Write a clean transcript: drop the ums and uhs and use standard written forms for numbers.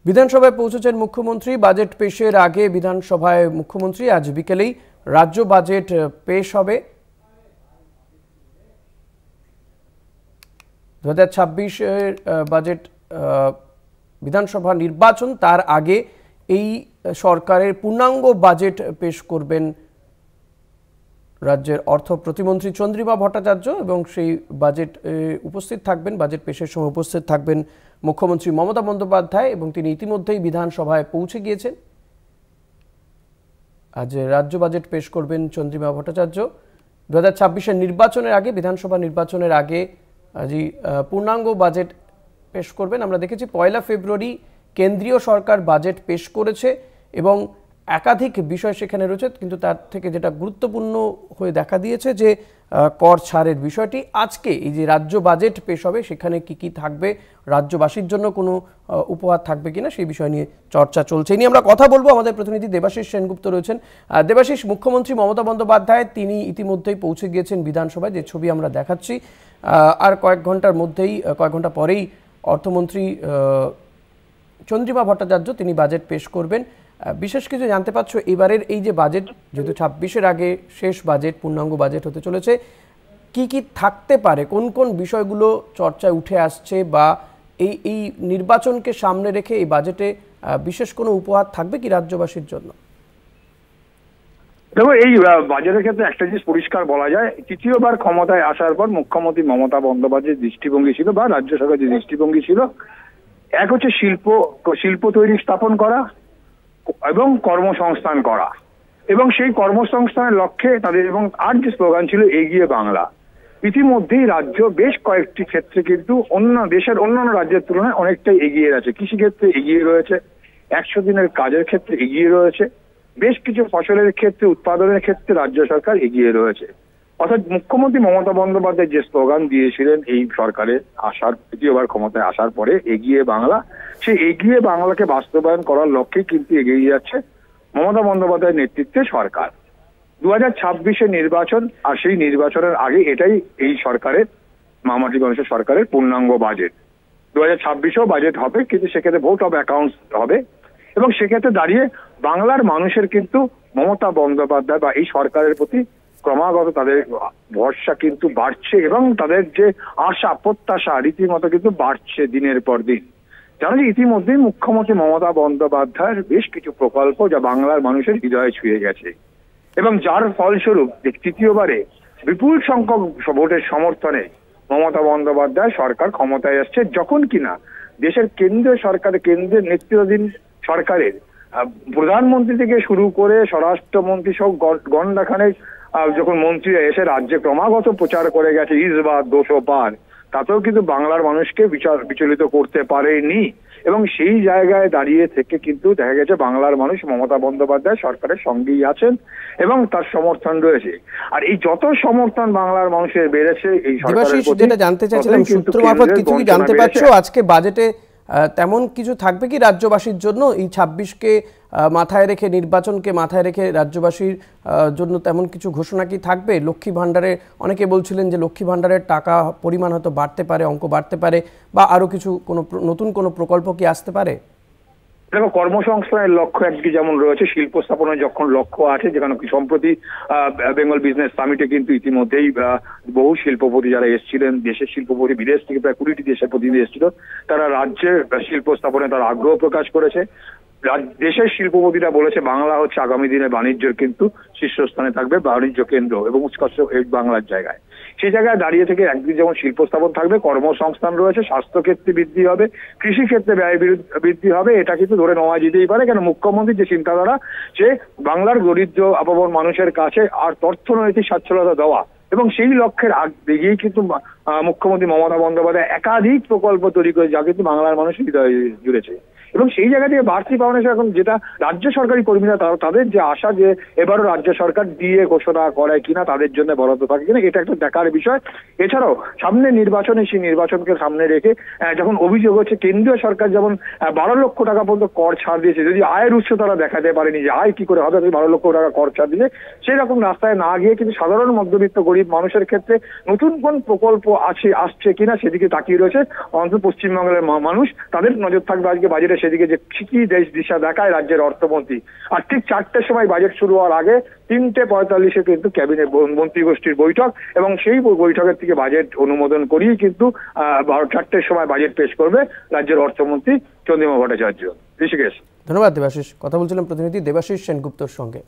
বিধানসভায় পৌঁছেছেন মুখ্যমন্ত্রী। বাজেট পেশের আগে বিধানসভায় মুখ্যমন্ত্রী আজ বিকেলেই রাজ্য বাজেট পেশ হবে। 2026-এর বাজেট বিধানসভা নির্বাচন, তার আগে এই সরকারের পূর্ণাঙ্গ বাজেট পেশ করবেন রাজ্যের অর্থ প্রতিমন্ত্রী চন্দ্রিমা ভট্টাচার্য এবং সেই বাজেট উপস্থিত থাকবেন, বাজেট পেশের সময় উপস্থিত থাকবেন মুখ্যমন্ত্রী মমতা বন্দ্যোপাধ্যায় এবং তিনি ইতিমধ্যেই বিধানসভায় পৌঁছে গিয়েছেন। আজ রাজ্য বাজেট পেশ করবেন চন্দ্রিমা ভট্টাচার্য। 2026-এর নির্বাচনের আগে, বিধানসভা নির্বাচনের আগে আজই পূর্ণাঙ্গ বাজেট পেশ করবেন। আমরা দেখেছি 1 ফেব্রুয়ারি কেন্দ্রীয় সরকার বাজেট পেশ করেছে এবং একাধিক বিষয় সেখানে রয়েছে, কিন্তু তার থেকে যেটা গুরুত্বপূর্ণ হয়ে দেখা দিয়েছে যে কর ছাড়ের বিষয়টি। আজকে এই যে রাজ্য বাজেট পেশ হবে সেখানে কি কি থাকবে, রাজ্যবাসীর জন্য কোনো উপহার থাকবে কিনা সেই বিষয় নিয়ে চর্চা চলছে। এই নিয়ে আমরা কথা বলবো। আমাদের প্রতিনিধি দেবাশিস সেনগুপ্ত রয়েছেন। দেবাশিস, মুখ্যমন্ত্রী মমতা বন্দ্যোপাধ্যায় তিনি ইতিমধ্যেই পৌঁছে গিয়েছেন বিধানসভায়, যে ছবি আমরা দেখাচ্ছি। আর কয়েক ঘন্টা পরেই অর্থমন্ত্রী চন্দ্রিমা ভট্টাচার্য তিনি বাজেট পেশ করবেন। বিশেষ কিছু জানতে পারছো এবারের এই যে বাজেট, যেহেতু 26-এর আগে শেষ বাজেট, পূর্ণাঙ্গ বাজেট হতে চলেছে, কি কি থাকতে পারে, কোন কোন বিষয়গুলো চর্চায় উঠে আসছে, বা এই নির্বাচনকে সামনে রেখে এই বাজেটে বিশেষ কোনো উপহার থাকবে কি রাজ্যবাসীর জন্য? দেখো, এই বাজেটের ক্ষেত্রে একটা জিনিস পরিষ্কার বলা যায়, তৃতীয়বার ক্ষমতায় আসার পর মুখ্যমন্ত্রী মমতা বন্দ্যোপাধ্যায়ের দৃষ্টিভঙ্গি ছিল বা রাজ্য সরকারের যে দৃষ্টিভঙ্গি ছিল, এক হচ্ছে শিল্প তৈরি স্থাপন করা এবং কর্মসংস্থান করা, এবং সেই কর্মসংস্থানের লক্ষ্যে তাদের, এবং আর যে স্লোগান ছিল এগিয়ে বাংলা। ইতিমধ্যেই রাজ্য বেশ কয়েকটি ক্ষেত্রে কিন্তু দেশের অন্যান্য রাজ্যের তুলনায় অনেকটাই এগিয়ে আছে। কৃষিক্ষেত্রে এগিয়ে রয়েছে, 100 দিনের কাজের ক্ষেত্রে এগিয়ে রয়েছে, বেশ কিছু ফসলের ক্ষেত্রে, উৎপাদনের ক্ষেত্রে রাজ্য সরকার এগিয়ে রয়েছে। অর্থাৎ মুখ্যমন্ত্রী মমতা বন্দ্যোপাধ্যায় যে স্লোগান দিয়েছিলেন এই সরকারের তৃতীয়বার ক্ষমতায় আসার পরে, এগিয়ে বাংলা, সেই এগিয়ে বাংলাকে বাস্তবায়ন করার লক্ষ্যে কিন্তু এগিয়ে যাচ্ছে মমতা বন্দ্যোপাধ্যায়ের নেতৃত্বে সরকার। 2026-এর নির্বাচন, আর সেই নির্বাচনের আগে এটাই এই সরকারের, মামাটি মানুষের সরকারের পূর্ণাঙ্গ বাজেট। 2026-এও বাজেট হবে, কিন্তু সেক্ষেত্রে ভোট অফ অ্যাকাউন্টস হবে, এবং সেক্ষেত্রে দাঁড়িয়ে বাংলার মানুষের কিন্তু মমতা বন্দ্যোপাধ্যায় বা এই সরকারের প্রতি ক্রমাগত তাদের ভরসা কিন্তু বাড়ছে, এবং তাদের যে আশা প্রত্যাশা রীতিমতো কিন্তু বাড়ছে দিনের পর দিন। জানো যে ইতিমধ্যেই মুখ্যমন্ত্রী মমতা বন্দ্যোপাধ্যায়ের বেশ কিছু প্রকল্প যা বাংলার মানুষের হৃদয়ে ছুঁয়ে গেছে, এবং যার ফলস্বরূপ তৃতীয়বারে বিপুল সংখ্যক ভোটের সমর্থনে মমতা বন্দ্যোপাধ্যায় সরকার ক্ষমতায় আসছে, যখন কিনা দেশের কেন্দ্রের নেতৃত্বাধীন সরকারের প্রধানমন্ত্রী থেকে শুরু করে স্বরাষ্ট্রমন্ত্রী সহ গন্ডাখানেক যখন মন্ত্রীরা এসে রাজ্যে ক্রমাগত প্রচার করে গেছে ইসবাত 200 পার, তাতেও কিন্তু বাংলার মানুষকে বিচলিত করতে পারেনি, এবং সেই জায়গায় দাঁড়িয়ে থেকে কিন্তু দেখা গেছে বাংলার মানুষ মমতা বন্দ্যোপাধ্যায় সরকারের সঙ্গেই আছেন এবং তার সমর্থন রয়েছে। আর এই যত সমর্থন বাংলার মানুষের বেড়েছে এই সরকারের প্রতি, যেটা জানতে চাইছিলাম সূত্র মারফত কিছু কি জানতে পারছো আজকে বাজেটে তেমন কিছু থাকবে কি রাজ্যবাসীর জন্য? এই 26-কে মাথায় রেখে, নির্বাচনকে মাথায় রেখে রাজ্যবাসীর জন্য তেমন কিছু ঘোষণা কি থাকবে? লক্ষ্মী ভাণ্ডারে অনেকে বলছিলেন যে লক্ষ্মী ভাণ্ডারের টাকা পরিমাণ হয়তো বাড়তে পারে, অঙ্ক বাড়তে পারে, বা আরো কিছু নতুন কোনো প্রকল্প কি আসতে পারে? দেখো, কর্মসংস্থানের লক্ষ্য একদিকে যেমন রয়েছে, শিল্প স্থাপনের যখন লক্ষ্য আছে, যেখানে সম্প্রতি বেঙ্গল বিজনেস সামিটে কিন্তু ইতিমধ্যেই বহু শিল্পপতি যারা এসেছিলেন, দেশের শিল্পপতি, বিদেশ থেকে প্রায় 20টি দেশের প্রতিনিধি এসেছিল, তারা রাজ্যের শিল্প স্থাপনে তারা আগ্রহ প্রকাশ করেছে। দেশের শিল্পপতিরা বলেছে বাংলা হচ্ছে আগামী দিনে বাণিজ্যের কিন্তু শীর্ষস্থানে থাকবে, বাণিজ্য কেন্দ্র এবং উৎকর্ষ বাংলার জায়গায়। সেই জায়গায় দাঁড়িয়ে থেকে একদিকে যেমন শিল্প স্থাপন থাকবে, কর্মসংস্থান রয়েছে, স্বাস্থ্যক্ষেত্রে বৃদ্ধি হবে, কৃষিক্ষেত্রে ব্যয় বৃদ্ধি হবে, এটা কিন্তু ধরে নেওয়া যেতেই পারে। কেন, মুখ্যমন্ত্রীর যে চিন্তাধারা, সে বাংলার দরিদ্র আপামর মানুষের কাছে আর অর্থনৈতিক স্বাচ্ছন্দ্যতা দেওয়া, এবং সেই লক্ষ্যের দিকেই কিন্তু মুখ্যমন্ত্রী মমতা বন্দ্যোপাধ্যায় একাধিক প্রকল্প তৈরি করে, যা কিন্তু বাংলার মানুষ হৃদয়ে জুড়েছে। এবং সেই জায়গা থেকে বাড়তি পাওনা এখন যেটা রাজ্য সরকারি কর্মীরা তাদের যে আশা, যে এবারও রাজ্য সরকার দিয়ে ঘোষণা করে কিনা, তাদের জন্য বরাদ্দ থাকে কিনা, এটা একটা দেখার বিষয়। এছাড়াও সামনে নির্বাচনে, সেই নির্বাচনকে সামনে রেখে যখন অভিযোগ হচ্ছে কেন্দ্রীয় সরকার যেমন 12 লক্ষ টাকা পর্যন্ত কর ছাড় দিয়েছে, যদি আয়ের উৎস তারা দেখাতে পারেনি যে আয় কি করে হবে, 12 লক্ষ টাকা কর ছাড় দিয়েছে, সেই রকম রাস্তায় না গিয়ে কিন্তু সাধারণ মধ্যবিত্ত গরিব মানুষের ক্ষেত্রে নতুন কোন প্রকল্প আসছে কিনা সেদিকে তাকিয়ে রয়েছে অন্তত পশ্চিমবঙ্গের মানুষ। তাদের নজর থাকবে আজকে বাজেটের সেদিকে যে ঠিকই দেশ দিশা দেখায় রাজ্যের অর্থমন্ত্রী। আর ঠিক 4টের সময় বাজেট শুরু হওয়ার আগে 3:45-এ কিন্তু ক্যাবিনেট মন্ত্রীগোষ্ঠীর বৈঠক, এবং সেই বৈঠকের থেকে বাজেট অনুমোদন করিয়েই কিন্তু 4টের সময় বাজেট পেশ করবে রাজ্যের অর্থমন্ত্রী চন্দ্রিমা ভট্টাচার্য। ঋষিকেশ। ধন্যবাদ দেবাশিস। কথা বলছিলাম প্রতিনিধি দেবাশিস সেনগুপ্তর সঙ্গে।